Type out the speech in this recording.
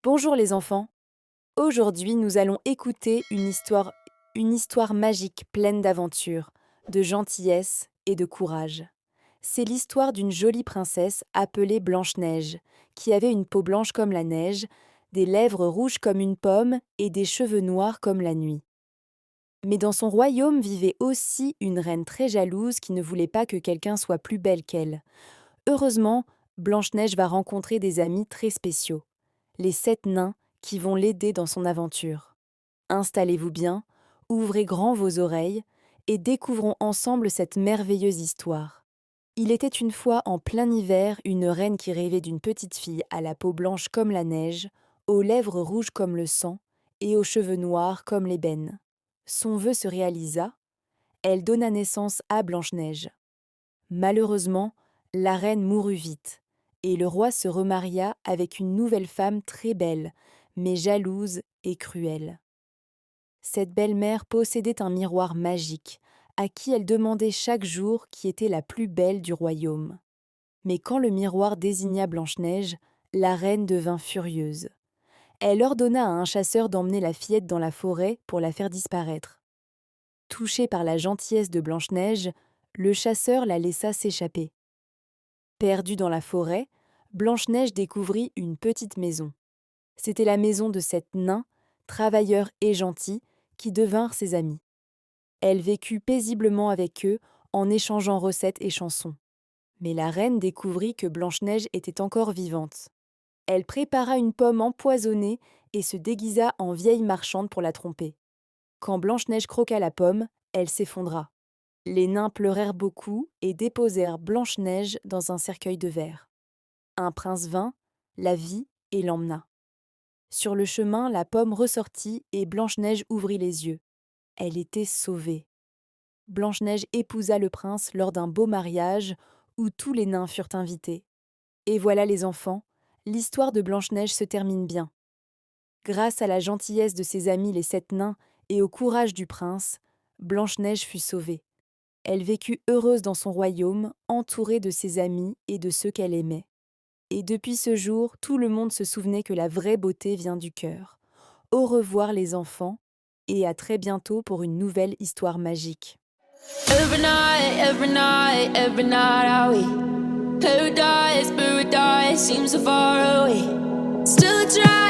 Bonjour les enfants. Aujourd'hui, nous allons écouter une histoire magique pleine d'aventures, de gentillesse et de courage. C'est l'histoire d'une jolie princesse appelée Blanche-Neige, qui avait une peau blanche comme la neige, des lèvres rouges comme une pomme et des cheveux noirs comme la nuit. Mais dans son royaume vivait aussi une reine très jalouse qui ne voulait pas que quelqu'un soit plus belle qu'elle. Heureusement, Blanche-Neige va rencontrer des amis très spéciaux, les 7 nains qui vont l'aider dans son aventure. Installez-vous bien, ouvrez grand vos oreilles et découvrons ensemble cette merveilleuse histoire. Il était une fois en plein hiver une reine qui rêvait d'une petite fille à la peau blanche comme la neige, aux lèvres rouges comme le sang et aux cheveux noirs comme l'ébène. Son vœu se réalisa, elle donna naissance à Blanche-Neige. Malheureusement, la reine mourut vite, et le roi se remaria avec une nouvelle femme très belle, mais jalouse et cruelle. Cette belle-mère possédait un miroir magique, à qui elle demandait chaque jour qui était la plus belle du royaume. Mais quand le miroir désigna Blanche-Neige, la reine devint furieuse. Elle ordonna à un chasseur d'emmener la fillette dans la forêt pour la faire disparaître. Touché par la gentillesse de Blanche-Neige, le chasseur la laissa s'échapper. Perdue dans la forêt, Blanche-Neige découvrit une petite maison. C'était la maison de 7 nains, travailleurs et gentils, qui devinrent ses amis. Elle vécut paisiblement avec eux en échangeant recettes et chansons. Mais la reine découvrit que Blanche-Neige était encore vivante. Elle prépara une pomme empoisonnée et se déguisa en vieille marchande pour la tromper. Quand Blanche-Neige croqua la pomme, elle s'effondra. Les nains pleurèrent beaucoup et déposèrent Blanche-Neige dans un cercueil de verre. Un prince vint, la vit et l'emmena. Sur le chemin, la pomme ressortit et Blanche-Neige ouvrit les yeux. Elle était sauvée. Blanche-Neige épousa le prince lors d'un beau mariage où tous les nains furent invités. Et voilà les enfants, l'histoire de Blanche-Neige se termine bien. Grâce à la gentillesse de ses amis les 7 nains et au courage du prince, Blanche-Neige fut sauvée. Elle vécut heureuse dans son royaume, entourée de ses amis et de ceux qu'elle aimait. Et depuis ce jour, tout le monde se souvenait que la vraie beauté vient du cœur. Au revoir les enfants, et à très bientôt pour une nouvelle histoire magique. Every night I wait. Paradise, paradise seems so far away. Still I try.